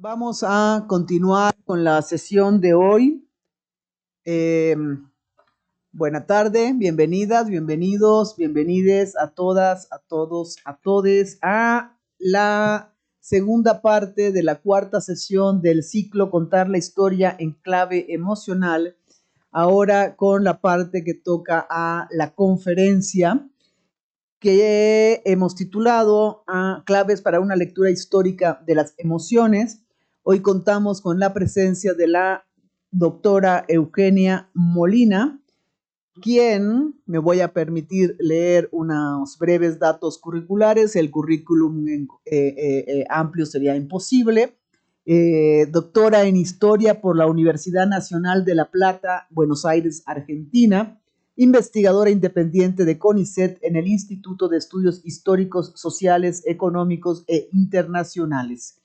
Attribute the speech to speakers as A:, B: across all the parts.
A: Vamos a continuar con la sesión de hoy. Buena tarde, bienvenidas, bienvenidos, bienvenides a todas, a todos, a todes a la segunda parte de la cuarta sesión del ciclo Contar la historia en clave emocional. Ahora con la parte que toca a la conferencia que hemos titulado a Claves para una lectura histórica de las emociones. Hoy contamos con la presencia de la doctora Eugenia Molina, quien me voy a permitir leer unos breves datos curriculares. El currículum amplio sería imposible. Doctora en Historia por la Universidad Nacional de La Plata, Buenos Aires, Argentina. Investigadora independiente de CONICET en el Instituto de Estudios Históricos, Sociales, Económicos e Internacionales.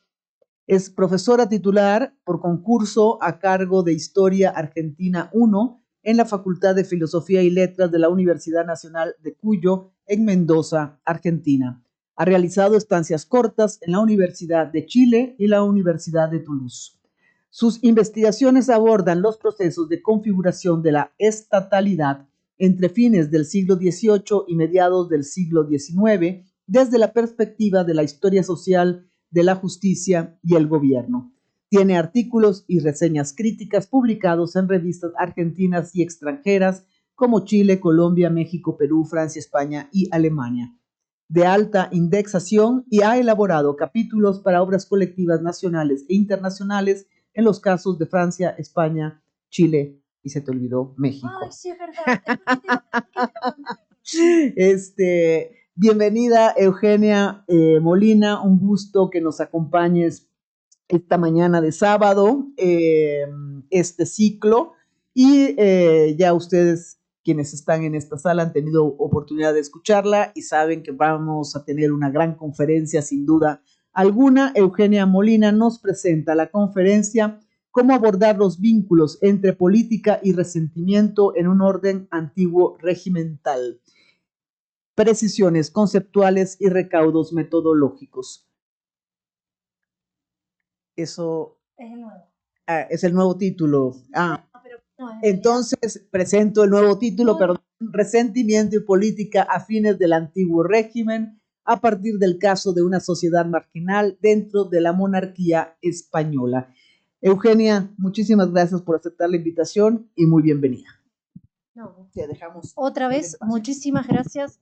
A: Es profesora titular por concurso a cargo de Historia Argentina 1 en la Facultad de Filosofía y Letras de la Universidad Nacional de Cuyo, en Mendoza, Argentina. Ha realizado estancias cortas en la Universidad de Chile y la Universidad de Toulouse. Sus investigaciones abordan los procesos de configuración de la estatalidad entre fines del siglo XVIII y mediados del siglo XIX, desde la perspectiva de la historia social, de la justicia y el gobierno. Tiene artículos y reseñas críticas publicados en revistas argentinas y extranjeras como Chile, Colombia, México, Perú, Francia, España y Alemania. De alta indexación, y ha elaborado capítulos para obras colectivas nacionales e internacionales en los casos de Francia, España, Chile y se te olvidó México.
B: Ay, sí, es verdad.
A: Bienvenida Eugenia Molina, un gusto que nos acompañes esta mañana de sábado, este ciclo, y ya ustedes quienes están en esta sala han tenido oportunidad de escucharla y saben que vamos a tener una gran conferencia sin duda alguna. Eugenia Molina nos presenta la conferencia Cómo abordar los vínculos entre política y resentimiento en un orden antiguo regimental. Precisiones conceptuales y recaudos metodológicos. Eso
B: es el nuevo.
A: Es el nuevo título.
B: No,
A: entonces presento el nuevo título, perdón, Resentimiento y política a fines del antiguo régimen, a partir del caso de una sociedad marginal dentro de la monarquía española. Eugenia, muchísimas gracias por aceptar la invitación y muy bienvenida.
B: No.
A: Te dejamos.
B: Otra vez, muchísimas gracias.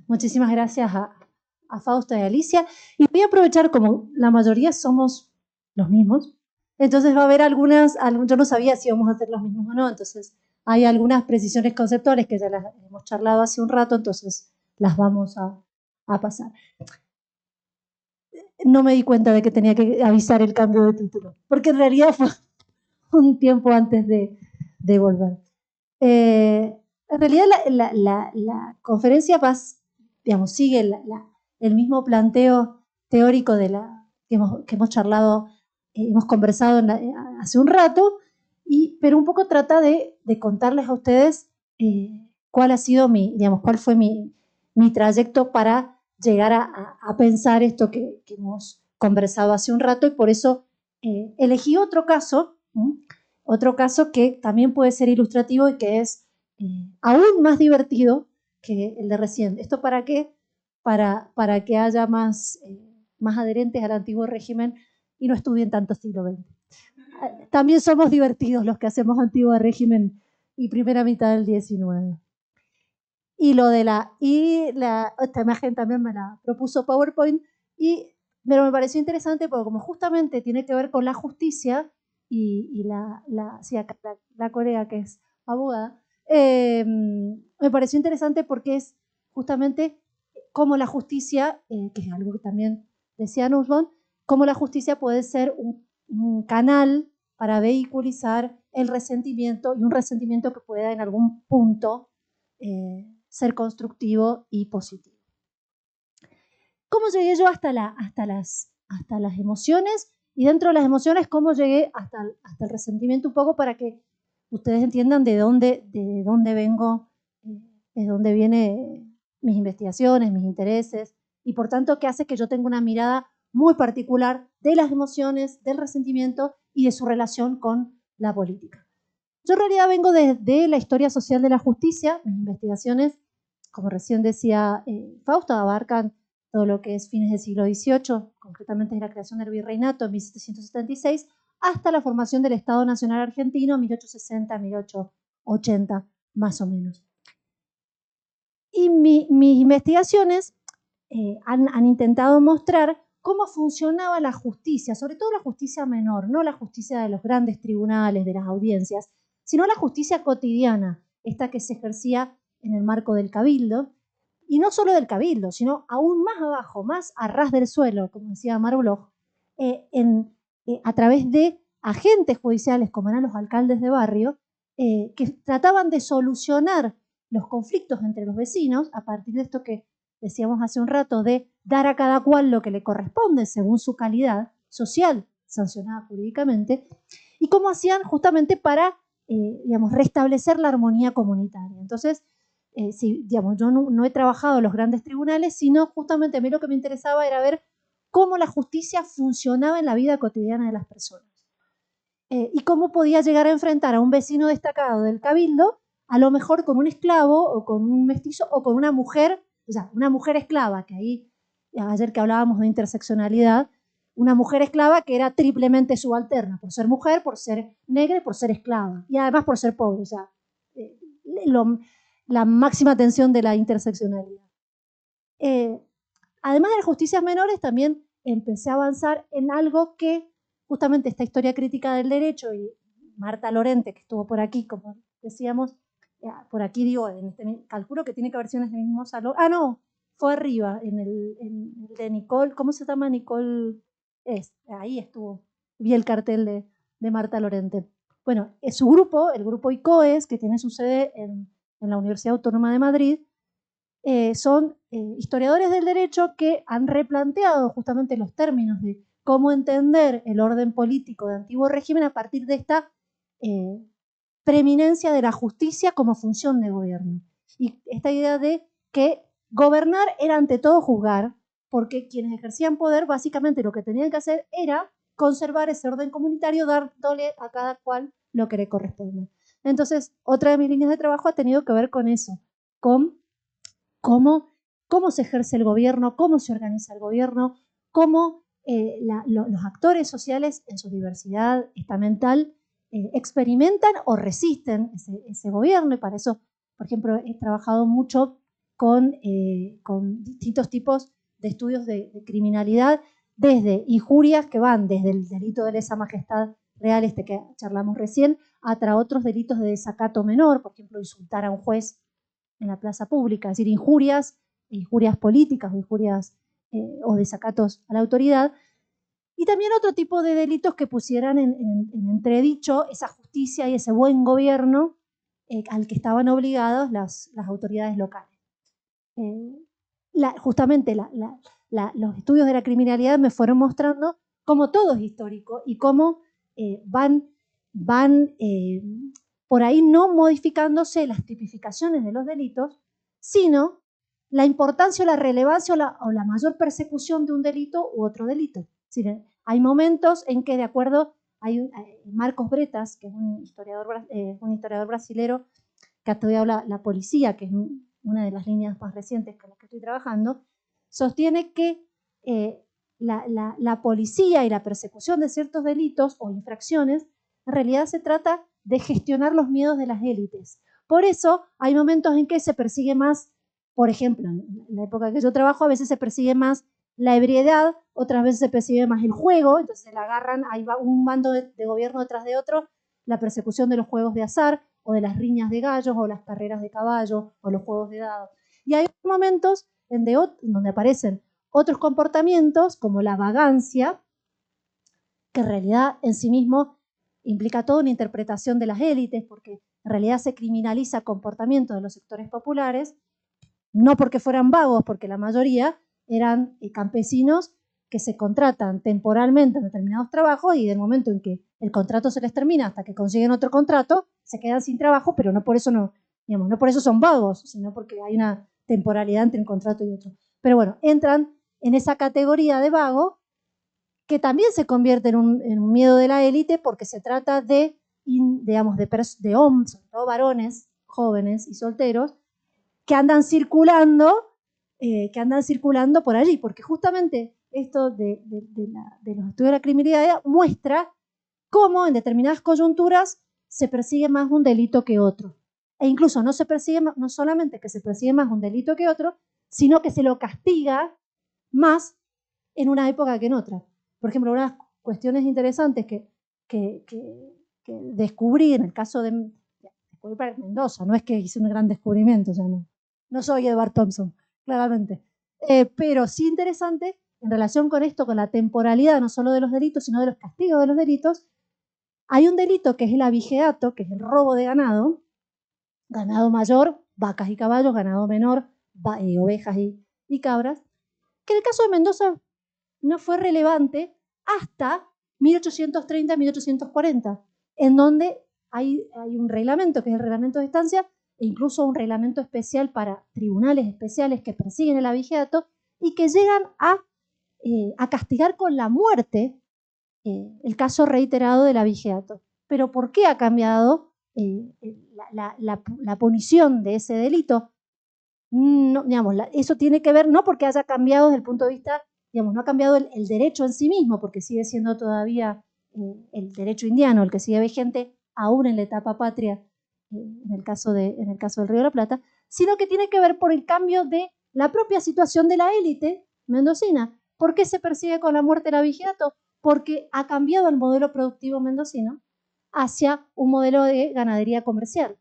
B: Muchísimas gracias a Fausta y a Alicia. Y voy a aprovechar, como la mayoría somos los mismos, entonces va a haber algunas, yo no sabía si íbamos a hacer los mismos o no, entonces hay algunas precisiones conceptuales que ya las hemos charlado hace un rato, entonces las vamos a pasar. No me di cuenta de que tenía que avisar el cambio de título, porque en realidad fue un tiempo antes de volver. En realidad la conferencia digamos, sigue el mismo planteo teórico que hemos charlado, hemos conversado hace un rato, pero un poco trata de contarles a ustedes cuál ha sido cuál fue mi trayecto para llegar a pensar esto que hemos conversado hace un rato, y por eso elegí otro caso que también puede ser ilustrativo y que es aún más divertido que el de recién. ¿Esto para qué? Para que haya más adherentes al antiguo régimen y no estudien tanto siglo XX. También somos divertidos los que hacemos antiguo régimen y primera mitad del XIX. Y esta imagen también me la propuso PowerPoint, pero me pareció interesante porque como justamente tiene que ver con la justicia y la colega que es abogada, me pareció interesante porque es justamente cómo la justicia, que es algo que también decía Nussbaum, cómo la justicia puede ser un canal para vehiculizar el resentimiento, y un resentimiento que pueda en algún punto ser constructivo y positivo. ¿Cómo llegué yo hasta las emociones? Y dentro de las emociones, ¿cómo llegué hasta el resentimiento? Un poco para que ustedes entiendan de dónde vengo, de dónde vienen mis investigaciones, mis intereses, y por tanto, qué hace que yo tenga una mirada muy particular de las emociones, del resentimiento y de su relación con la política. Yo en realidad vengo de la historia social de la justicia. Mis investigaciones, como recién decía Fausto, abarcan todo lo que es fines del siglo XVIII, concretamente desde la creación del virreinato en 1776, hasta la formación del Estado Nacional Argentino, 1860-1880, más o menos. Y mis investigaciones han intentado mostrar cómo funcionaba la justicia, sobre todo la justicia menor, no la justicia de los grandes tribunales, de las audiencias, sino la justicia cotidiana, esta que se ejercía en el marco del cabildo, y no solo del cabildo, sino aún más abajo, más a ras del suelo, como decía Marbloch, a través de agentes judiciales, como eran los alcaldes de barrio, que trataban de solucionar los conflictos entre los vecinos a partir de esto que decíamos hace un rato, de dar a cada cual lo que le corresponde según su calidad social, sancionada jurídicamente, y cómo hacían justamente para, restablecer la armonía comunitaria. Entonces, yo no he trabajado en los grandes tribunales, sino justamente a mí lo que me interesaba era ver cómo la justicia funcionaba en la vida cotidiana de las personas. Y cómo podía llegar a enfrentar a un vecino destacado del cabildo, a lo mejor con un esclavo o con un mestizo o con una mujer, o sea, una mujer esclava, que ahí, ayer que hablábamos de interseccionalidad, una mujer esclava que era triplemente subalterna, por ser mujer, por ser negra y por ser esclava, y además por ser pobre, o sea, la máxima tensión de la interseccionalidad. Además de las justicias menores, también empecé a avanzar en algo que justamente esta historia crítica del derecho y Marta Lorente, que estuvo por aquí, como decíamos, por aquí digo, calculo que tiene que haber sido en este mismo salón. Ah, no, fue arriba, en el de Nicole, ¿cómo se llama Nicole? Ahí estuvo, vi el cartel de Marta Lorente. Bueno, su grupo, el grupo ICOES, que tiene su sede en la Universidad Autónoma de Madrid, son historiadores del derecho que han replanteado justamente los términos de cómo entender el orden político de antiguo régimen a partir de esta preeminencia de la justicia como función de gobierno. Y esta idea de que gobernar era ante todo juzgar, porque quienes ejercían poder básicamente lo que tenían que hacer era conservar ese orden comunitario, dándole a cada cual lo que le corresponde. Entonces, otra de mis líneas de trabajo ha tenido que ver con eso, con cómo se ejerce el gobierno, cómo se organiza el gobierno, cómo los actores sociales en su diversidad estamental experimentan o resisten ese gobierno. Y para eso, por ejemplo, he trabajado mucho con distintos tipos de estudios de criminalidad, desde injurias que van desde el delito de lesa majestad real, que charlamos recién, hasta otros delitos de desacato menor, por ejemplo, insultar a un juez en la plaza pública, es decir, injurias políticas o injurias o desacatos a la autoridad, y también otro tipo de delitos que pusieran en entredicho esa justicia y ese buen gobierno al que estaban obligados las autoridades locales. Justamente los estudios de la criminalidad me fueron mostrando cómo todo es histórico y cómo van por ahí no modificándose las tipificaciones de los delitos, sino la importancia o la relevancia o la mayor persecución de un delito u otro delito. Es decir, hay momentos en que, de acuerdo, hay Marcos Bretas, que es un historiador brasilero que ha estudiado la policía, que es una de las líneas más recientes con las que estoy trabajando, sostiene que la policía y la persecución de ciertos delitos o infracciones en realidad se trata de gestionar los miedos de las élites. Por eso hay momentos en que se persigue más, por ejemplo, en la época que yo trabajo, a veces se persigue más la ebriedad, otras veces se persigue más el juego, entonces se la agarran, ahí va un bando de gobierno detrás de otro, la persecución de los juegos de azar, o de las riñas de gallos, o las carreras de caballo, o los juegos de dados. Y hay momentos donde aparecen otros comportamientos, como la vagancia, que en realidad en sí mismo implica toda una interpretación de las élites, porque en realidad se criminaliza comportamiento de los sectores populares, no porque fueran vagos, porque la mayoría eran campesinos que se contratan temporalmente en determinados trabajos y del momento en que el contrato se les termina hasta que consiguen otro contrato, se quedan sin trabajo, pero no por eso no por eso son vagos, sino porque hay una temporalidad entre un contrato y otro. Pero bueno, entran en esa categoría de vago que también se convierte en un miedo de la élite porque se trata de, digamos, de hombres, sobre todo varones, jóvenes y solteros, que andan circulando por allí, porque justamente esto de los estudios de la criminalidad muestra cómo en determinadas coyunturas se persigue más un delito que otro. E incluso no solamente que se persigue más un delito que otro, sino que se lo castiga más en una época que en otra. Por ejemplo, unas cuestiones interesantes que descubrí en el caso de Mendoza, no es que hice un gran descubrimiento, o sea, no soy Edward Thompson, claramente, pero sí interesante en relación con esto, con la temporalidad no solo de los delitos, sino de los castigos de los delitos. Hay un delito que es el abigeato, que es el robo de ganado mayor, vacas y caballos, ganado menor, ovejas y cabras, que en el caso de Mendoza no fue relevante hasta 1830-1840, en donde hay un reglamento, que es el reglamento de estancia, e incluso un reglamento especial para tribunales especiales que persiguen el abigeato y que llegan a castigar con la muerte el caso reiterado del abigeato. Pero ¿por qué ha cambiado la punición de ese delito? No, digamos, eso tiene que ver no porque haya cambiado desde el punto de vista, digamos, no ha cambiado el derecho en sí mismo, porque sigue siendo todavía el derecho indiano el que sigue vigente aún en la etapa patria, en el caso del Río de la Plata, sino que tiene que ver por el cambio de la propia situación de la élite mendocina. ¿Por qué se persigue con la muerte el abigeato? Porque ha cambiado el modelo productivo mendocino hacia un modelo de ganadería comercial.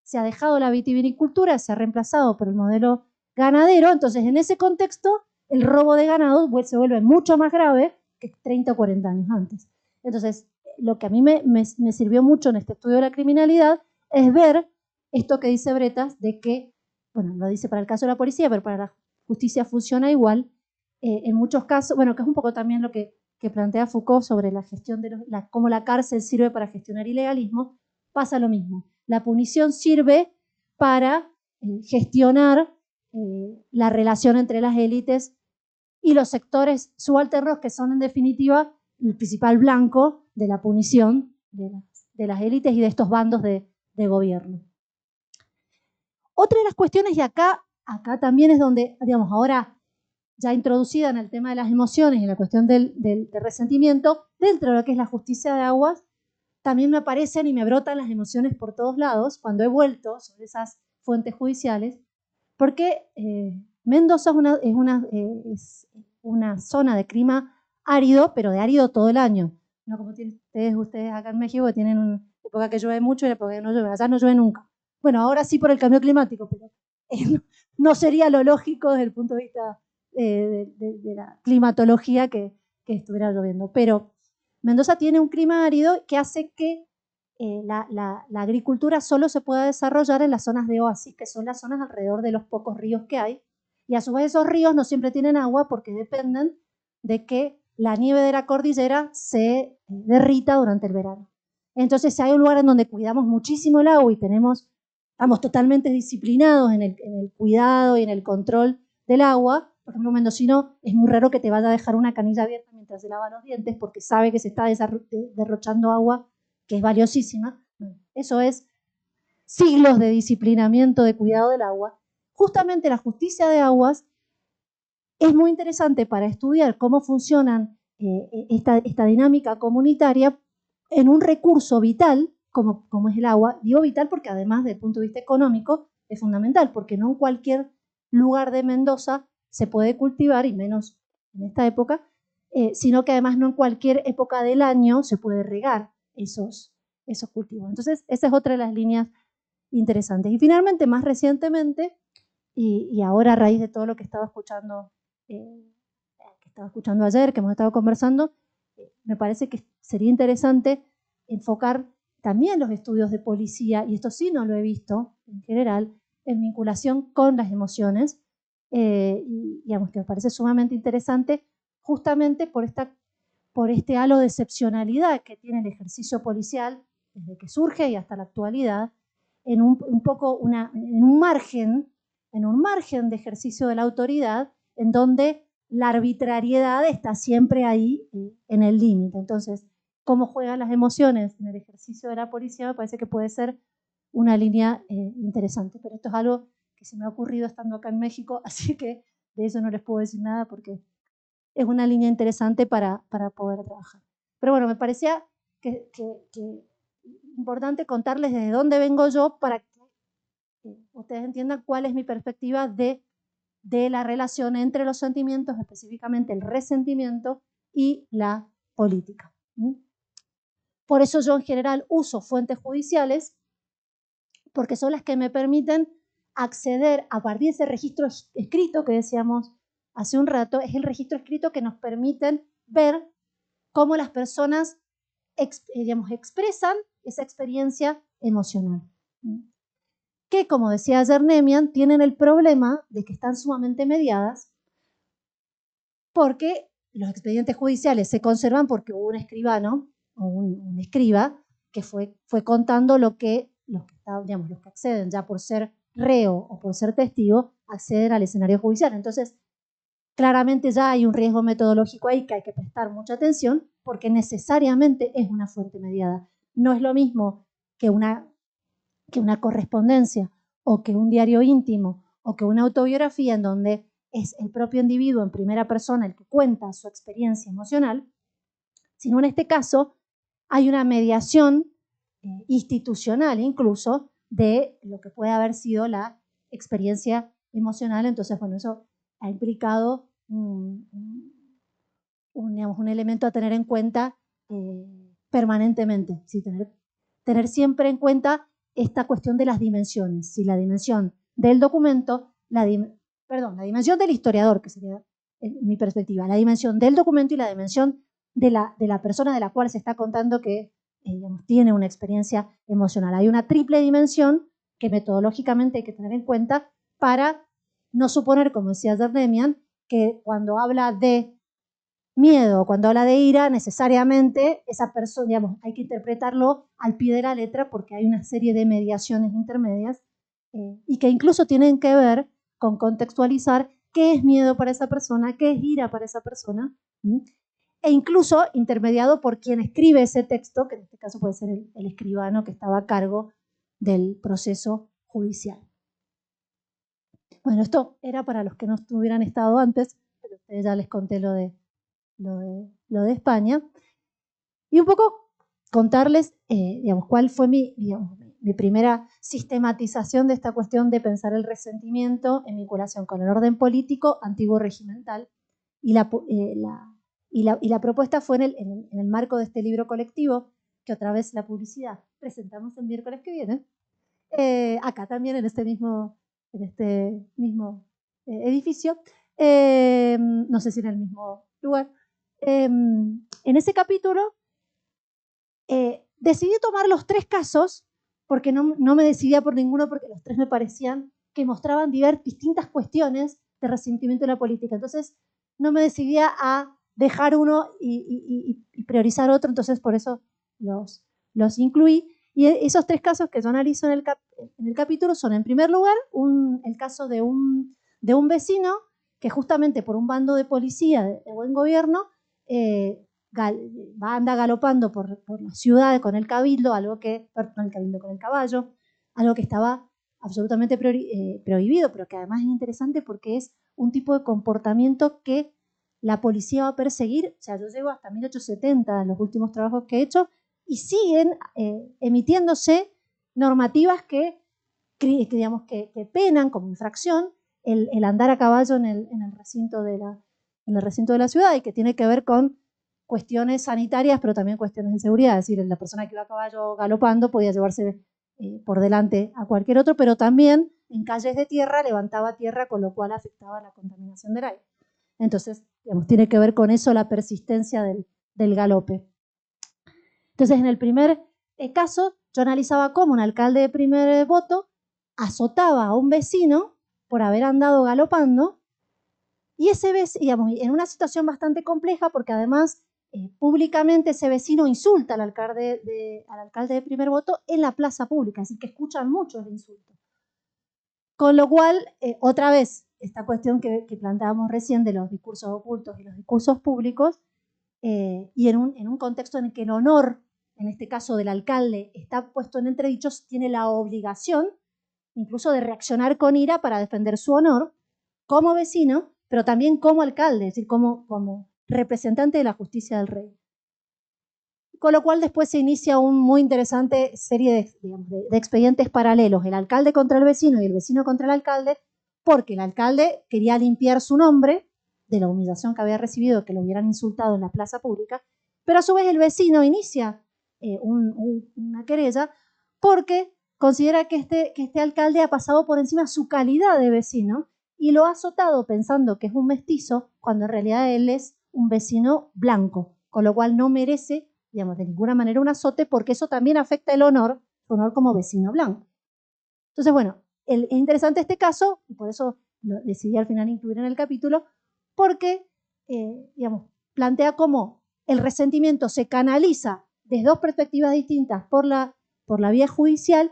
B: Se ha dejado la vitivinicultura, se ha reemplazado por el modelo ganadero, entonces en ese contexto el robo de ganado se vuelve mucho más grave que 30 o 40 años antes. Entonces, lo que a mí me sirvió mucho en este estudio de la criminalidad es ver esto que dice Bretas, de que, bueno, lo dice para el caso de la policía, pero para la justicia funciona igual. En muchos casos, bueno, que es un poco también lo que plantea Foucault sobre la gestión de cómo la cárcel sirve para gestionar ilegalismo, pasa lo mismo. La punición sirve para gestionar la relación entre las élites y los sectores subalternos, que son en definitiva el principal blanco de la punición de las élites y de estos bandos de gobierno. Otra de las cuestiones, y acá también es donde, digamos, ahora ya introducida en el tema de las emociones y la cuestión del resentimiento, dentro de lo que es la justicia de aguas, también me aparecen y me brotan las emociones por todos lados cuando he vuelto sobre esas fuentes judiciales, porque Mendoza es una zona de clima árido, pero de árido todo el año. No como tienen ustedes acá en México, que tienen una época que llueve mucho y una época que no llueve. Allá no llueve nunca. Bueno, ahora sí por el cambio climático, pero no sería lo lógico desde el punto de vista de la climatología que estuviera lloviendo. Pero Mendoza tiene un clima árido que hace que la agricultura solo se pueda desarrollar en las zonas de oasis, que son las zonas alrededor de los pocos ríos que hay. Y a su vez esos ríos no siempre tienen agua porque dependen de que la nieve de la cordillera se derrita durante el verano. Entonces, si hay un lugar en donde cuidamos muchísimo el agua y estamos totalmente disciplinados en el cuidado y en el control del agua, por ejemplo, un mendocino es muy raro que te vaya a dejar una canilla abierta mientras se lava los dientes porque sabe que se está derrochando agua que es valiosísima. Eso es siglos de disciplinamiento, de cuidado del agua. Justamente la justicia de aguas es muy interesante para estudiar cómo funcionan esta dinámica comunitaria en un recurso vital como es el agua. Digo vital porque además desde el punto de vista económico es fundamental, porque no en cualquier lugar de Mendoza se puede cultivar, y menos en esta época, sino que además no en cualquier época del año se puede regar esos cultivos. Entonces, esa es otra de las líneas interesantes. Y finalmente, más recientemente, y ahora a raíz de todo lo que estaba escuchando ayer, que hemos estado conversando, me parece que sería interesante enfocar también los estudios de policía, y esto sí no lo he visto en general, en vinculación con las emociones, y digamos que me parece sumamente interesante justamente por este halo de excepcionalidad que tiene el ejercicio policial desde que surge y hasta la actualidad, en un margen de ejercicio de la autoridad en donde la arbitrariedad está siempre ahí en el límite. Entonces, cómo juegan las emociones en el ejercicio de la policía me parece que puede ser una línea interesante. Pero esto es algo que se me ha ocurrido estando acá en México, así que de eso no les puedo decir nada porque es una línea interesante para poder trabajar. Pero bueno, me parecía que importante contarles desde dónde vengo yo para que ustedes entiendan cuál es mi perspectiva de la relación entre los sentimientos, específicamente el resentimiento y la política. Por eso yo en general uso fuentes judiciales, porque son las que me permiten acceder a partir de ese registro escrito que decíamos hace un rato, es el registro escrito que nos permiten ver cómo las personas expresan esa experiencia emocional. Que, como decía ayer Nemian, tienen el problema de que están sumamente mediadas porque los expedientes judiciales se conservan porque hubo un escribano o un escriba que fue contando lo que los que acceden ya por ser reo o por ser testigo acceden al escenario judicial. Entonces, claramente ya hay un riesgo metodológico ahí que hay que prestar mucha atención porque necesariamente es una fuente mediada. No es lo mismo que una correspondencia o que un diario íntimo o que una autobiografía en donde es el propio individuo en primera persona el que cuenta su experiencia emocional, sino en este caso hay una mediación institucional incluso de lo que puede haber sido la experiencia emocional. Entonces, bueno, eso ha implicado un elemento a tener en cuenta permanentemente, ¿sí? Tener siempre en cuenta esta cuestión de las dimensiones, ¿sí? La dimensión del documento, la dimensión del historiador, que sería mi perspectiva, la dimensión del documento y la dimensión de la persona de la cual se está contando que tiene una experiencia emocional. Hay una triple dimensión que metodológicamente hay que tener en cuenta para no suponer, como decía Nemian, que cuando habla de miedo, cuando habla de ira, necesariamente esa persona, digamos, hay que interpretarlo al pie de la letra porque hay una serie de mediaciones intermedias y que incluso tienen que ver con contextualizar qué es miedo para esa persona, qué es ira para esa persona, e incluso intermediado por quien escribe ese texto, que en este caso puede ser el escribano que estaba a cargo del proceso judicial. Bueno, esto era para los que no hubieran estado antes, pero ustedes ya les conté lo de España. Y un poco contarles, digamos, cuál fue mi primera sistematización de esta cuestión de pensar el resentimiento en vinculación con el orden político antiguo regimental. Y la propuesta fue en el marco de este libro colectivo, que otra vez la publicidad presentamos el miércoles que viene, acá también en este mismo edificio, no sé si en el mismo lugar. En ese capítulo decidí tomar los 3 casos porque no me decidía por ninguno porque los 3 me parecían que mostraban distintas cuestiones de resentimiento de la política. Entonces no me decidía a dejar uno y priorizar otro, entonces por eso los incluí. Y esos 3 casos que yo analizo en el capítulo son, en primer lugar, el caso de un vecino que justamente por un bando de policía de buen gobierno anda galopando por la ciudad con el cabildo, con el caballo, algo que estaba absolutamente prohibido, pero que además es interesante porque es un tipo de comportamiento que la policía va a perseguir. O sea, yo llego hasta 1870 en los últimos trabajos que he hecho y siguen emitiéndose normativas que penan como infracción el andar a caballo en el recinto de la ciudad, y que tiene que ver con cuestiones sanitarias, pero también cuestiones de seguridad. Es decir, la persona que iba a caballo galopando podía llevarse por delante a cualquier otro, pero también en calles de tierra levantaba tierra, con lo cual afectaba la contaminación del aire. Entonces, digamos, tiene que ver con eso la persistencia del galope. Entonces, en el primer caso, yo analizaba cómo un alcalde de primer voto azotaba a un vecino por haber andado galopando, y ese vecino, digamos, en una situación bastante compleja, porque además públicamente ese vecino insulta al alcalde de primer voto en la plaza pública, así que escuchan mucho el insulto. Con lo cual, otra vez, esta cuestión que planteábamos recién de los discursos ocultos y los discursos públicos, y en un contexto en el que el honor, en este caso del alcalde, está puesto en entredicho, tiene la obligación incluso de reaccionar con ira para defender su honor como vecino, pero también como alcalde, es decir, como representante de la justicia del rey. Con lo cual después se inicia una muy interesante serie de expedientes paralelos, el alcalde contra el vecino y el vecino contra el alcalde, porque el alcalde quería limpiar su nombre de la humillación que había recibido, que lo hubieran insultado en la plaza pública, pero a su vez el vecino inicia una querella porque considera que este alcalde ha pasado por encima su calidad de vecino y lo ha azotado pensando que es un mestizo, cuando en realidad él es un vecino blanco, con lo cual no merece, digamos, de ninguna manera un azote, porque eso también afecta el honor, su honor como vecino blanco. Entonces, bueno, es interesante este caso, y por eso lo decidí al final incluir en el capítulo, porque, digamos, plantea cómo el resentimiento se canaliza desde dos perspectivas distintas por la vía judicial,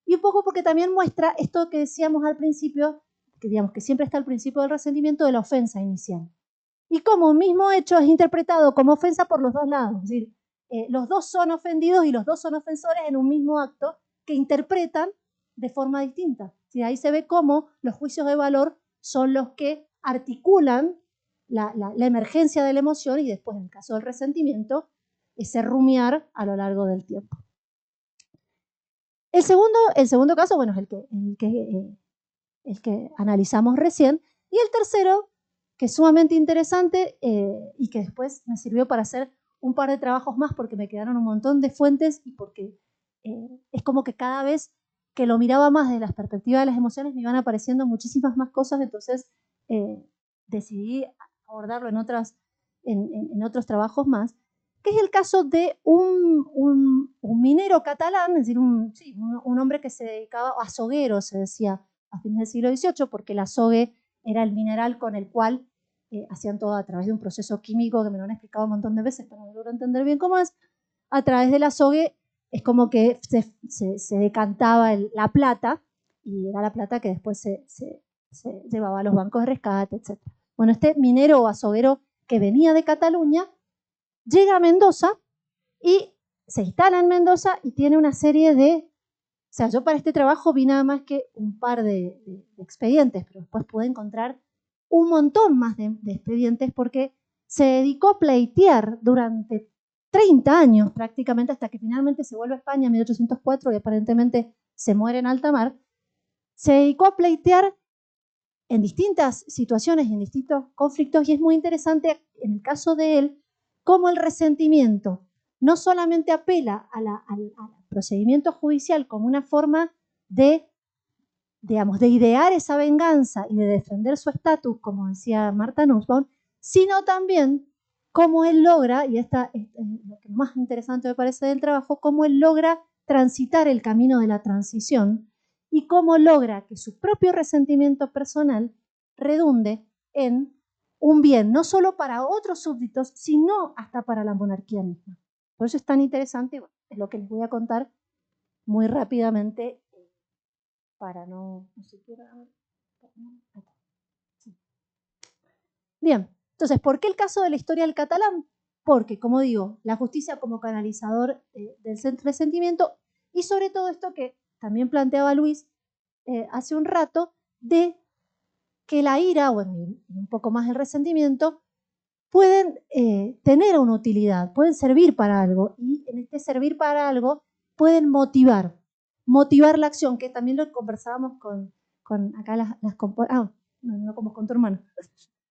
B: y un poco porque también muestra esto que decíamos al principio, que digamos que siempre está al principio del resentimiento, de la ofensa inicial. Y cómo un mismo hecho es interpretado como ofensa por los dos lados. Es decir, los dos son ofendidos y los dos son ofensores en un mismo acto que interpretan de forma distinta. ¿Sí? Ahí se ve cómo los juicios de valor son los que articulan la emergencia de la emoción y después, en el caso del resentimiento, ese rumiar a lo largo del tiempo. El segundo caso, bueno, es el que analizamos recién. Y el tercero, que es sumamente interesante y que después me sirvió para hacer un par de trabajos más porque me quedaron un montón de fuentes y porque es como que cada vez que lo miraba más desde la perspectiva de las emociones me iban apareciendo muchísimas más cosas, entonces decidí abordarlo en otros trabajos más, que es el caso de un minero catalán, es decir, un hombre que se dedicaba a azoguero, se decía, a fines del siglo XVIII, porque el azogue era el mineral con el cual hacían todo a través de un proceso químico que me lo han explicado un montón de veces, pero no logro entender bien cómo es. A través del azogue es como que se decantaba la plata, y era la plata que después se llevaba a los bancos de rescate, etc. Bueno, este minero o azoguero que venía de Cataluña llega a Mendoza y se instala en Mendoza y tiene una serie de... O sea, yo para este trabajo vi nada más que un par de expedientes, pero después pude encontrar un montón más de expedientes porque se dedicó a pleitear durante 30 años prácticamente hasta que finalmente se vuelve a España en 1804 y aparentemente se muere en alta mar. Se dedicó a pleitear en distintas situaciones, en distintos conflictos, y es muy interesante en el caso de él cómo el resentimiento no solamente apela al procedimiento judicial como una forma de, digamos, de idear esa venganza y de defender su estatus, como decía Martha Nussbaum, sino también cómo él logra, y esta es lo que más interesante me parece del trabajo, cómo él logra transitar el camino de la transición y cómo logra que su propio resentimiento personal redunde en un bien, no solo para otros súbditos, sino hasta para la monarquía misma. Por eso es tan interesante, bueno, es lo que les voy a contar muy rápidamente para no siquiera... Bien, entonces, ¿por qué el caso de la historia del catalán? Porque, como digo, la justicia como canalizador del resentimiento y sobre todo esto que también planteaba Luis hace un rato, de que la ira, bueno, y un poco más el resentimiento, pueden tener una utilidad, pueden servir para algo, y en este servir para algo pueden motivar la acción, que también lo conversábamos con acá no como con tu hermano,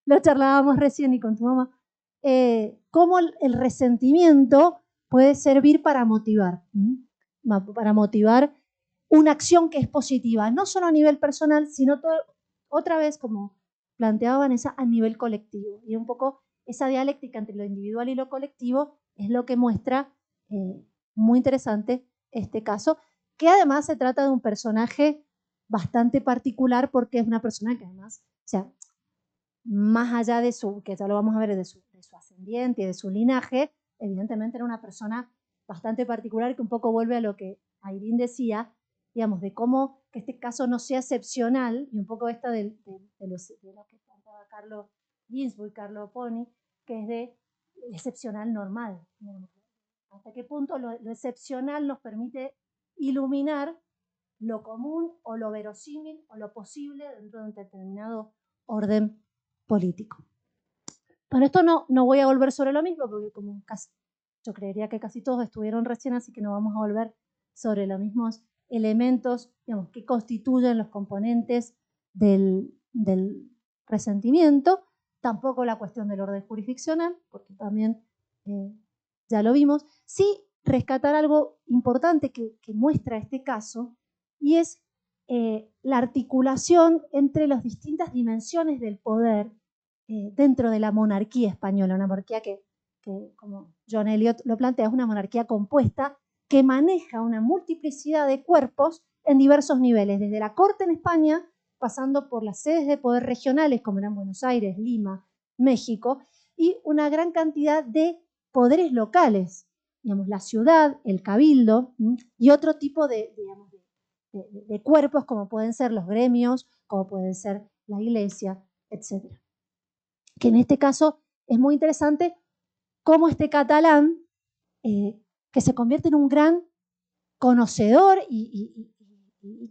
B: lo charlábamos recién y con tu mamá, cómo el resentimiento puede servir para motivar una acción que es positiva, no solo a nivel personal, sino otra vez, como planteaba Vanessa, a nivel colectivo. Y un poco esa dialéctica entre lo individual y lo colectivo es lo que muestra muy interesante este caso, que además se trata de un personaje bastante particular porque es una persona que además, o sea, más allá de que ya lo vamos a ver, de su ascendiente y de su linaje, evidentemente era una persona bastante particular que un poco vuelve a lo que Ayrín decía, digamos, de cómo que este caso no sea excepcional, y un poco esta de lo que contaba Carlo Ginzburg y Carlo Poni, que es de excepcional normal. Digamos. Hasta qué punto lo excepcional nos permite iluminar lo común o lo verosímil o lo posible dentro de un determinado orden político. Con esto no voy a volver sobre lo mismo, porque como yo creería que casi todos estuvieron recién, así que no vamos a volver sobre los mismos elementos, digamos, que constituyen los componentes del resentimiento, tampoco la cuestión del orden jurisdiccional, porque también ya lo vimos. Sí rescatar algo importante que muestra este caso, y es la articulación entre las distintas dimensiones del poder dentro de la monarquía española, una monarquía que, como John Eliot lo plantea, es una monarquía compuesta que maneja una multiplicidad de cuerpos en diversos niveles, desde la corte en España, pasando por las sedes de poder regionales, como eran Buenos Aires, Lima, México, y una gran cantidad de poderes locales, digamos, la ciudad, el cabildo, y otro tipo de cuerpos, como pueden ser los gremios, como pueden ser la iglesia, etc. Que en este caso es muy interesante cómo este catalán, que se convierte en un gran conocedor y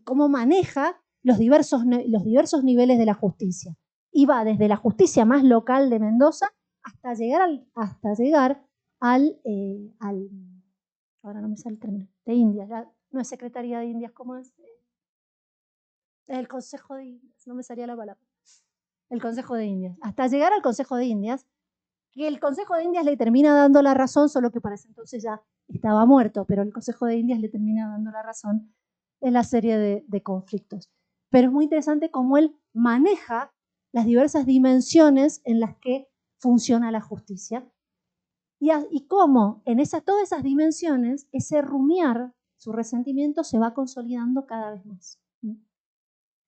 B: cómo maneja los diversos niveles de la justicia. Y va desde la justicia más local de Mendoza hasta llegar al ahora no me sale el término, de Indias, ya no es Secretaría de Indias, ¿cómo es? El Consejo de Indias, no me salía la palabra. El Consejo de Indias. Hasta llegar al Consejo de Indias, que el Consejo de Indias le termina dando la razón, solo que para ese entonces ya estaba muerto, pero el Consejo de Indias le termina dando la razón en la serie de conflictos. Pero es muy interesante cómo él maneja las diversas dimensiones en las que funciona la justicia y cómo en todas esas dimensiones ese rumiar, su resentimiento se va consolidando cada vez más.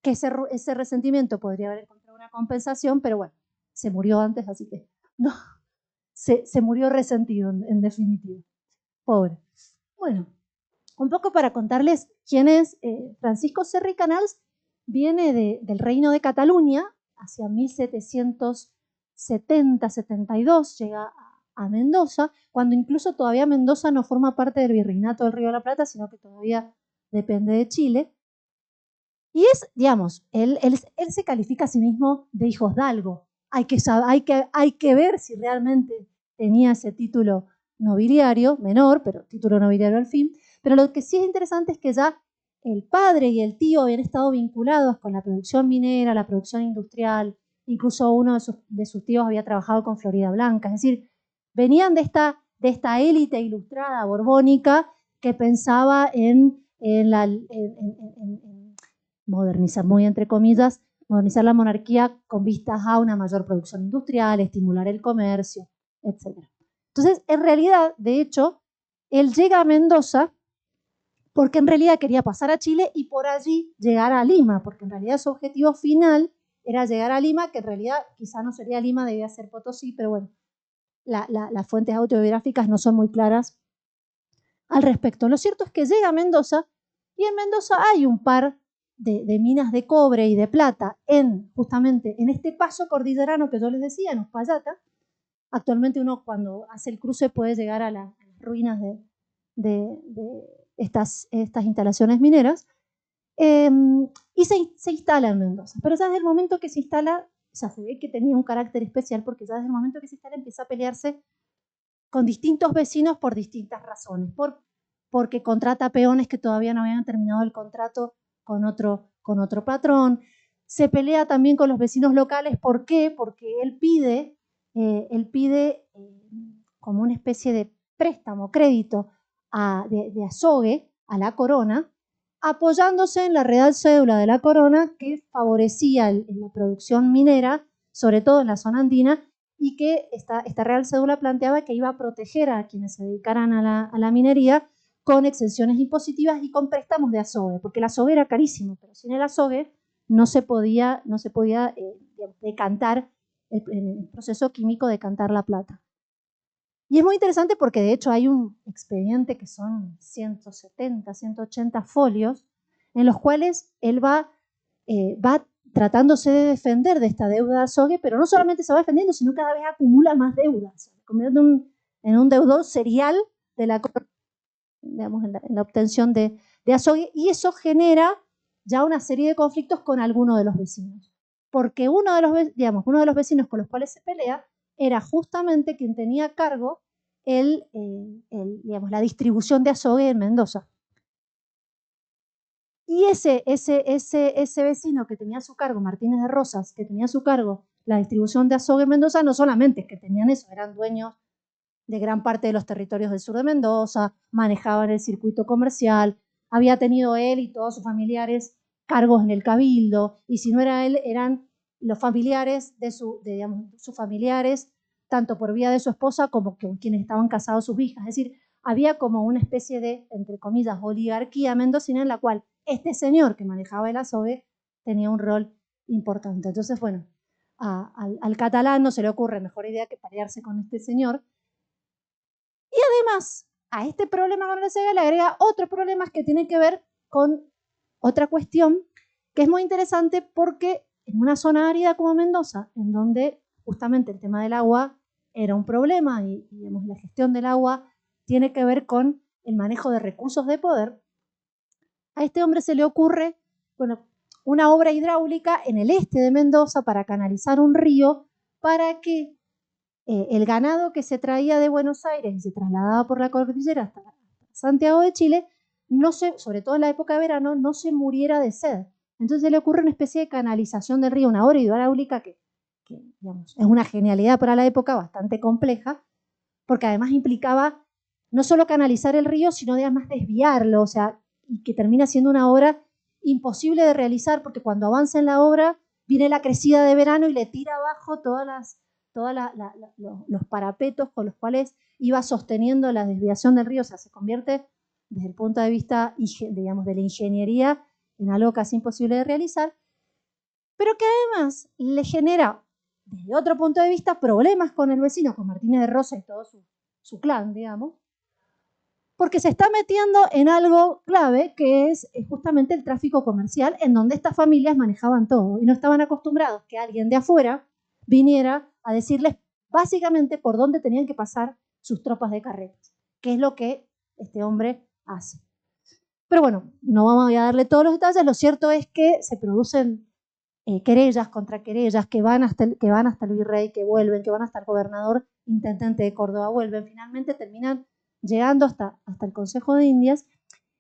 B: Que ese resentimiento podría haber encontrado una compensación, pero bueno, se murió antes, así que no, se murió resentido en definitiva. Pobre. Bueno, un poco para contarles quién es Francisco Serra y Canals. Viene del Reino de Cataluña, hacia 1770-72, llega a Mendoza, cuando incluso todavía Mendoza no forma parte del Virreinato del Río de la Plata, sino que todavía depende de Chile. Y es, digamos, él se califica a sí mismo de hijosdalgo. Hay que ver si realmente tenía ese título nobiliario, menor, pero título nobiliario al fin. Pero lo que sí es interesante es que ya el padre y el tío habían estado vinculados con la producción minera, la producción industrial. Incluso uno de sus tíos había trabajado con Florida Blanca. Es decir, venían de esta élite ilustrada borbónica que pensaba en modernizar, muy entre comillas, modernizar la monarquía con vistas a una mayor producción industrial, estimular el comercio, etc. Entonces, en realidad, de hecho, él llega a Mendoza porque en realidad quería pasar a Chile y por allí llegar a Lima, porque en realidad su objetivo final era llegar a Lima, que en realidad quizá no sería Lima, debía ser Potosí, pero bueno, las fuentes autobiográficas no son muy claras al respecto. Lo cierto es que llega a Mendoza y en Mendoza hay un par de minas de cobre y de plata justamente en este paso cordillerano que yo les decía, en Uspallata. Actualmente uno cuando hace el cruce puede llegar a las ruinas de estas instalaciones mineras, y se instala en Mendoza. Pero ya desde el momento que se instala, ya se ve que tenía un carácter especial, porque ya desde el momento que se instala empieza a pelearse con distintos vecinos por distintas razones, porque contrata peones que todavía no habían terminado el contrato con otro patrón. Se pelea también con los vecinos locales. ¿Por qué? Porque él pide como una especie de préstamo, crédito de azogue a la corona, apoyándose en la Real Cédula de la Corona que favorecía la producción minera, sobre todo en la zona andina, y que esta Real Cédula planteaba que iba a proteger a quienes se dedicaran a la minería con exenciones impositivas y con préstamos de azogue, porque el azogue era carísimo, pero sin el azogue no se podía decantar el proceso químico de decantar la plata. Y es muy interesante porque de hecho hay un expediente que son 170, 180 folios, en los cuales él va tratándose de defender de esta deuda de Azogue, pero no solamente se va defendiendo, sino cada vez acumula más deudas, se convierte en un deudor serial de la corona, digamos, en la obtención de Azogue, y eso genera ya una serie de conflictos con algunos de los vecinos, porque uno de los vecinos con los cuales se pelea era justamente quien tenía a cargo la distribución de Azogue en Mendoza. Y ese vecino que tenía a su cargo, Martínez de Rosas, que tenía a su cargo la distribución de Azogue en Mendoza, no solamente es que tenían eso, eran dueños de gran parte de los territorios del sur de Mendoza, manejaban el circuito comercial, había tenido él y todos sus familiares cargos en el cabildo, y si no era él, eran los familiares sus familiares, tanto por vía de su esposa como con quienes estaban casados sus hijas. Es decir, había como una especie de, entre comillas, oligarquía mendocina en la cual este señor que manejaba el Azogue tenía un rol importante. Entonces, bueno, al catalán no se le ocurre mejor idea que pelearse con este señor. Y además, a este problema con el Azogue le agrega otros problemas que tienen que ver con otra cuestión que es muy interesante porque en una zona árida como Mendoza, en donde justamente el tema del agua era un problema y digamos, la gestión del agua tiene que ver con el manejo de recursos de poder, a este hombre se le ocurre, bueno, una obra hidráulica en el este de Mendoza para canalizar un río para que el ganado que se traía de Buenos Aires y se trasladaba por la cordillera hasta Santiago de Chile, sobre todo en la época de verano, no se muriera de sed. Entonces se le ocurre una especie de canalización del río, una obra hidráulica que digamos, es una genialidad para la época, bastante compleja, porque además implicaba no solo canalizar el río, sino además desviarlo, o sea, y que termina siendo una obra imposible de realizar, porque cuando avanza en la obra viene la crecida de verano y le tira abajo los parapetos con los cuales iba sosteniendo la desviación del río, o sea, se convierte desde el punto de vista, digamos, de la ingeniería en algo casi imposible de realizar, pero que además le genera, desde otro punto de vista, problemas con el vecino, con Martínez de Rosas y todo su clan, digamos, porque se está metiendo en algo clave que es justamente el tráfico comercial, en donde estas familias manejaban todo y no estaban acostumbrados que alguien de afuera viniera a decirles básicamente por dónde tenían que pasar sus tropas de carretas, que es lo que este hombre hace. Pero bueno, no vamos a darle todos los detalles, lo cierto es que se producen querellas contra querellas que van hasta el virrey, que vuelven, que van hasta el gobernador intendente de Córdoba, vuelven, finalmente terminan llegando hasta el Consejo de Indias.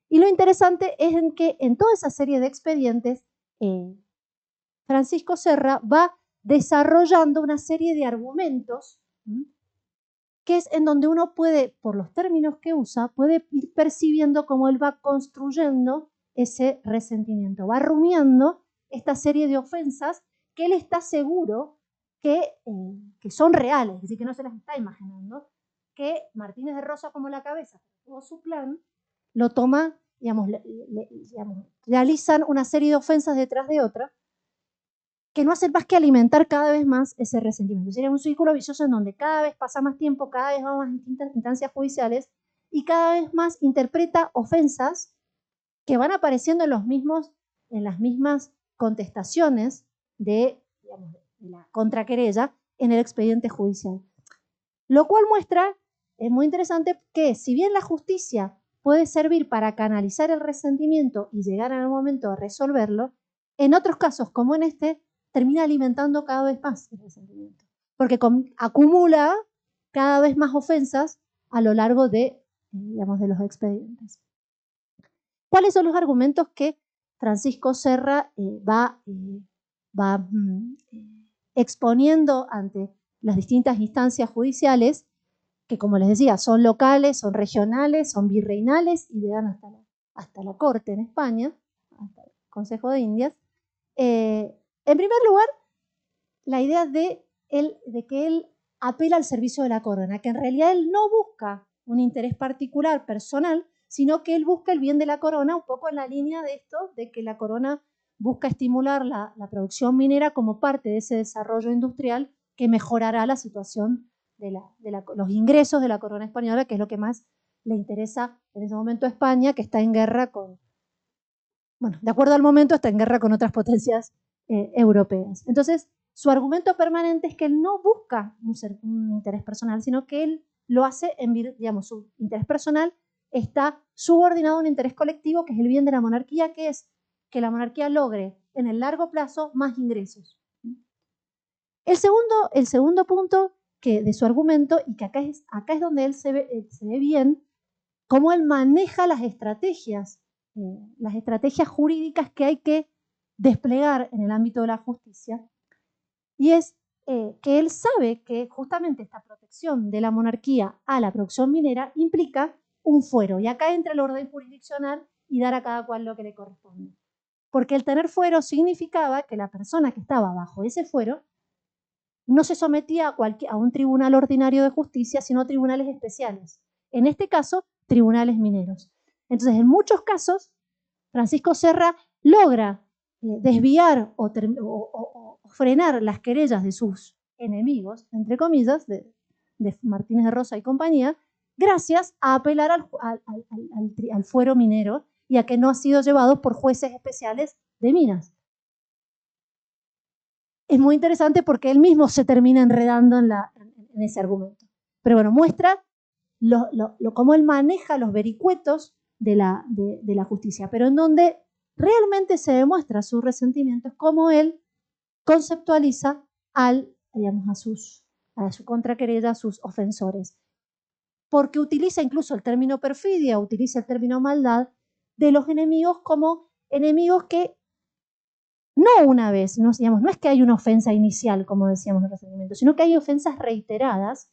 B: Y lo interesante es en que en toda esa serie de expedientes, Francisco Serra va desarrollando una serie de argumentos, que es en donde uno puede, por los términos que usa, puede ir percibiendo cómo él va construyendo ese resentimiento, va rumiando esta serie de ofensas que él está seguro que son reales, es decir, que no se las está imaginando, que Martínez de Rosas como la cabeza, todo su plan, lo toma, digamos, realizan una serie de ofensas detrás de otra, que no hacen más que alimentar cada vez más ese resentimiento. Sería un círculo vicioso en donde cada vez pasa más tiempo, cada vez va más distintas instancias judiciales y cada vez más interpreta ofensas que van apareciendo en las mismas contestaciones de la contraquerella en el expediente judicial. Lo cual muestra, es muy interesante, que si bien la justicia puede servir para canalizar el resentimiento y llegar en algún momento a resolverlo, en otros casos, como en este, termina alimentando cada vez más el resentimiento, porque acumula cada vez más ofensas a lo largo de los expedientes. ¿Cuáles son los argumentos que Francisco Serra va exponiendo ante las distintas instancias judiciales, que como les decía, son locales, son regionales, son virreinales y llegan hasta la Corte en España, hasta el Consejo de Indias? En primer lugar, la idea de que él apela al servicio de la corona, que en realidad él no busca un interés particular, personal, sino que él busca el bien de la corona, un poco en la línea de esto, de que la corona busca estimular la producción minera como parte de ese desarrollo industrial que mejorará la situación de los ingresos de la corona española, que es lo que más le interesa en ese momento a España, que está en guerra con bueno, de acuerdo al momento, está en guerra con otras potencias europeas. Entonces, su argumento permanente es que él no busca un interés personal, sino que él lo hace digamos, su interés personal está subordinado a un interés colectivo, que es el bien de la monarquía, que es que la monarquía logre en el largo plazo más ingresos. El segundo punto de su argumento, y que acá es donde él se ve bien, cómo él maneja las estrategias jurídicas que hay que desplegar en el ámbito de la justicia, y es que él sabe que justamente esta protección de la monarquía a la producción minera implica un fuero, y acá entra el orden jurisdiccional y dar a cada cual lo que le corresponde. Porque el tener fuero significaba que la persona que estaba bajo ese fuero no se sometía a un tribunal ordinario de justicia, sino a tribunales especiales. En este caso, tribunales mineros. Entonces, en muchos casos, Francisco Serra logra desviar o frenar las querellas de sus enemigos, entre comillas, de Martínez de Rosa y compañía, gracias a apelar al fuero minero y a que no ha sido llevado por jueces especiales de minas. Es muy interesante porque él mismo se termina enredando en ese argumento. Pero bueno, muestra cómo él maneja los vericuetos de la justicia, pero en donde realmente se demuestra su resentimiento es cómo él conceptualiza a su contraquerella, a sus ofensores. Porque utiliza incluso el término perfidia, utiliza el término maldad de los enemigos como enemigos que no una vez, no es que hay una ofensa inicial, como decíamos en el resentimiento, sino que hay ofensas reiteradas,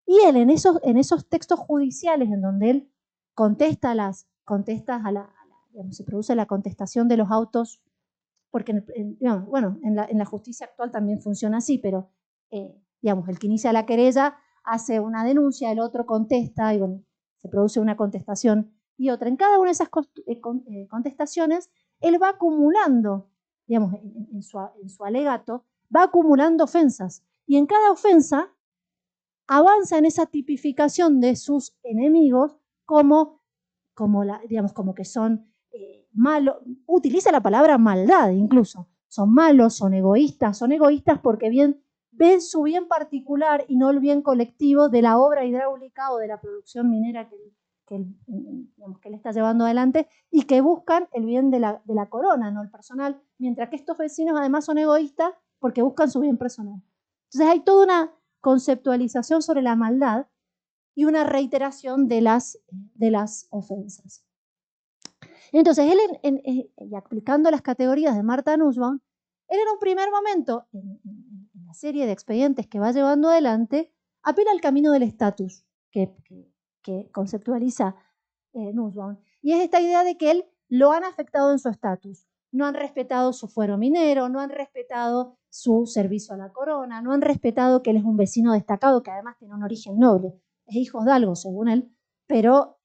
B: y él en esos textos judiciales en donde él se produce la contestación de los autos, porque en la justicia actual también funciona así, pero el que inicia la querella hace una denuncia, el otro contesta, y bueno, se produce una contestación y otra. En cada una de esas contestaciones, él va acumulando, en su alegato, va acumulando ofensas, y en cada ofensa avanza en esa tipificación de sus enemigos como que son malos, utiliza la palabra maldad incluso, son malos, son egoístas porque ven su bien particular y no el bien colectivo de la obra hidráulica o de la producción minera que él está llevando adelante, y que buscan el bien de la corona, no el personal, mientras que estos vecinos además son egoístas porque buscan su bien personal. Entonces hay toda una conceptualización sobre la maldad y una reiteración de las ofensas. Entonces, él, y aplicando las categorías de Martha Nussbaum, él en un primer momento, en la serie de expedientes que va llevando adelante, apela al camino del estatus que conceptualiza Nussbaum. Y es esta idea de que él lo han afectado en su estatus. No han respetado su fuero minero, no han respetado su servicio a la corona, no han respetado que él es un vecino destacado, que además tiene un origen noble, es hijo de algo, según él, pero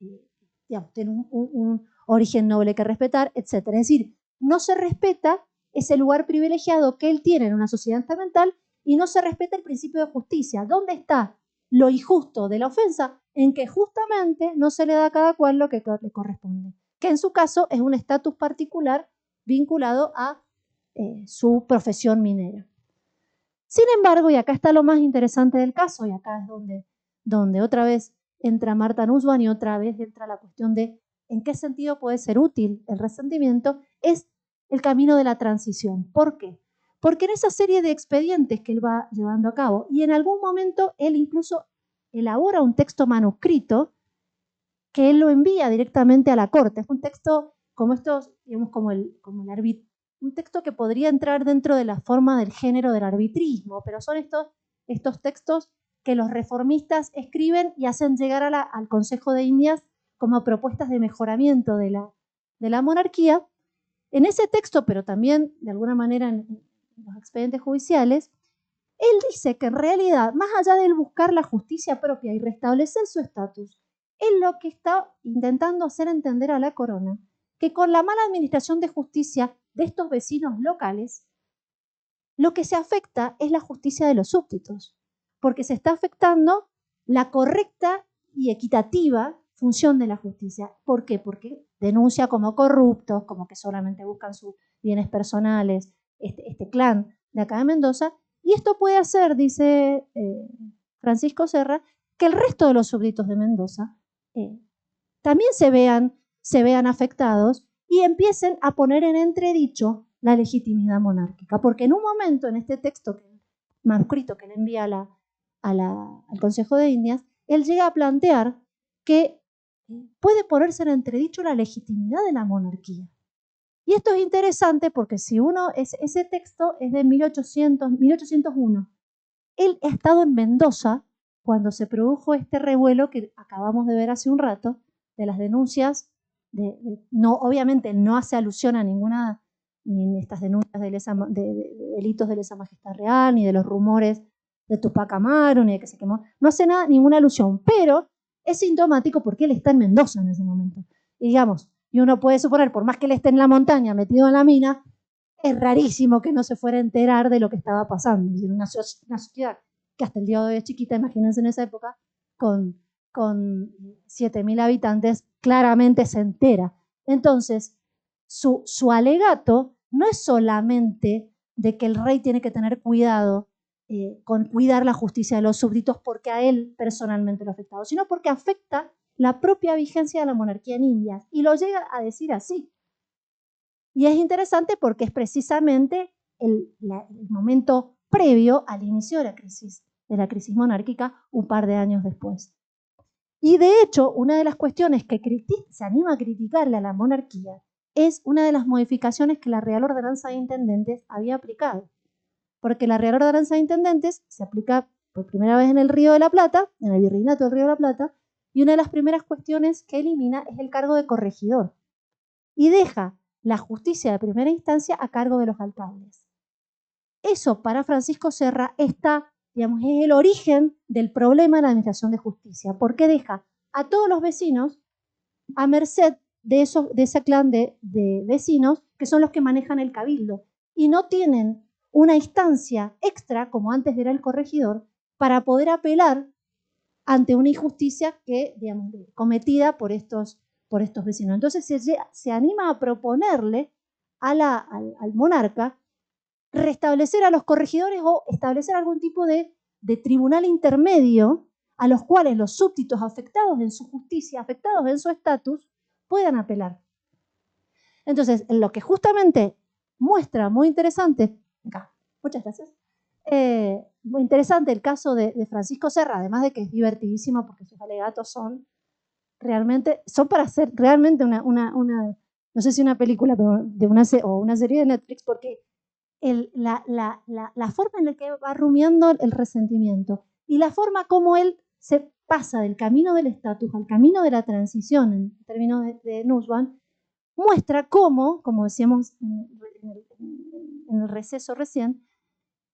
B: tiene un origen noble que respetar, etc. Es decir, no se respeta ese lugar privilegiado que él tiene en una sociedad estamental, y no se respeta el principio de justicia. ¿Dónde está lo injusto de la ofensa? En que justamente no se le da a cada cual lo que le corresponde, que en su caso es un estatus particular vinculado a su profesión minera. Sin embargo, y acá está lo más interesante del caso, y acá es donde otra vez entra Martha Nussbaum y otra vez entra la cuestión de en qué sentido puede ser útil el resentimiento, es el camino de la transición. ¿Por qué? Porque en esa serie de expedientes que él va llevando a cabo, y en algún momento él incluso elabora un texto manuscrito que él lo envía directamente a la corte. Es un texto como estos, digamos, como el un texto que podría entrar dentro de la forma del género del arbitrismo, pero son estos textos que los reformistas escriben y hacen llegar al Consejo de Indias como propuestas de mejoramiento de la monarquía. En ese texto, pero también de alguna manera en los expedientes judiciales, él dice que en realidad, más allá de él buscar la justicia propia y restablecer su estatus, él lo que está intentando hacer entender a la corona, que con la mala administración de justicia de estos vecinos locales, lo que se afecta es la justicia de los súbditos, porque se está afectando la correcta y equitativa función de la justicia. ¿Por qué? Porque denuncia como corruptos, como que solamente buscan sus bienes personales, este clan de acá de Mendoza, y esto puede hacer, dice Francisco Serra, que el resto de los súbditos de Mendoza también se vean afectados y empiecen a poner en entredicho la legitimidad monárquica, porque en un momento en este texto manuscrito que le envía al Consejo de Indias, él llega a plantear que puede ponerse en entredicho la legitimidad de la monarquía. Y esto es interesante porque si ese texto es de 1801. Él ha estado en Mendoza cuando se produjo este revuelo que acabamos de ver hace un rato, de las denuncias, obviamente no hace alusión a ninguna, ni en estas denuncias de delitos de lesa majestad real, ni de los rumores de Tupac Amaru, ni de que se quemó, no hace ninguna alusión, pero es sintomático porque él está en Mendoza en ese momento. Y digamos, y uno puede suponer, por más que él esté en la montaña, metido en la mina, es rarísimo que no se fuera a enterar de lo que estaba pasando. Es decir, una sociedad que hasta el día de hoy es chiquita, imagínense en esa época, con 7.000 habitantes, claramente se entera. Entonces, su alegato no es solamente de que el rey tiene que tener cuidado con cuidar la justicia de los súbditos porque a él personalmente lo ha afectado, sino porque afecta la propia vigencia de la monarquía en Indias. Y lo llega a decir así. Y es interesante porque es precisamente el momento previo al inicio de la crisis monárquica, un par de años después. Y de hecho, una de las cuestiones que se anima a criticarle a la monarquía es una de las modificaciones que la Real Ordenanza de Intendentes había aplicado. Porque la Real Ordenanza de Intendentes se aplica por primera vez en el Río de la Plata, en el Virreinato del Río de la Plata, y una de las primeras cuestiones que elimina es el cargo de corregidor. Y deja la justicia de primera instancia a cargo de los alcaldes. Eso para Francisco Serra está, digamos, es el origen del problema de la administración de justicia, porque deja a todos los vecinos a merced de ese clan de vecinos que son los que manejan el cabildo y no tienen una instancia extra, como antes era el corregidor, para poder apelar ante una injusticia que, digamos, cometida por estos vecinos. Entonces se anima a proponerle al monarca restablecer a los corregidores o establecer algún tipo de tribunal intermedio a los cuales los súbditos afectados en su justicia, afectados en su estatus, puedan apelar. Entonces, lo que justamente muestra muy interesante, acá, muchas gracias, muy interesante el caso de Francisco Serra, además de que es divertidísimo porque sus alegatos son para hacer realmente una no sé si una película pero o una serie de Netflix, porque la forma en la que va rumiando el resentimiento y la forma como él se pasa del camino del estatus al camino de la transición en términos de Nussbaum, muestra cómo, como decíamos en el receso recién,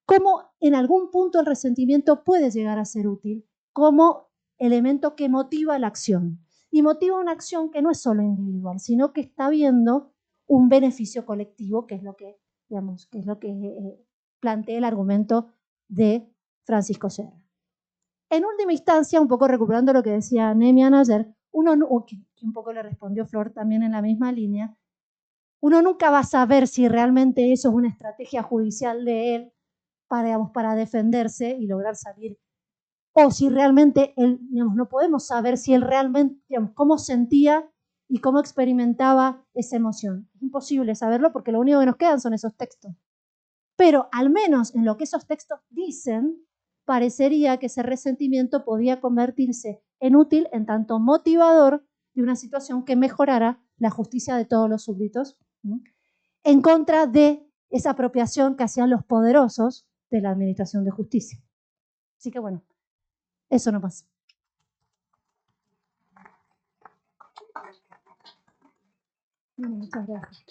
B: cómo en algún punto el resentimiento puede llegar a ser útil como elemento que motiva la acción. Y motiva una acción que no es solo individual, sino que está viendo un beneficio colectivo, que es lo que, digamos, que es lo que plantea el argumento de Francisco Serra. En última instancia, un poco recuperando lo que decía Nemian ayer, que un poco le respondió Flor también en la misma línea, uno nunca va a saber si realmente eso es una estrategia judicial de él para defenderse y lograr salir, o si realmente él, digamos, no podemos saber si él realmente, digamos, cómo sentía y cómo experimentaba esa emoción. Es imposible saberlo porque lo único que nos quedan son esos textos. Pero al menos en lo que esos textos dicen, parecería que ese resentimiento podía convertirse en útil en tanto motivador de una situación que mejorara la justicia de todos los súbditos, en contra de esa apropiación que hacían los poderosos de la administración de justicia. Así que bueno, eso nomás. Muchas gracias.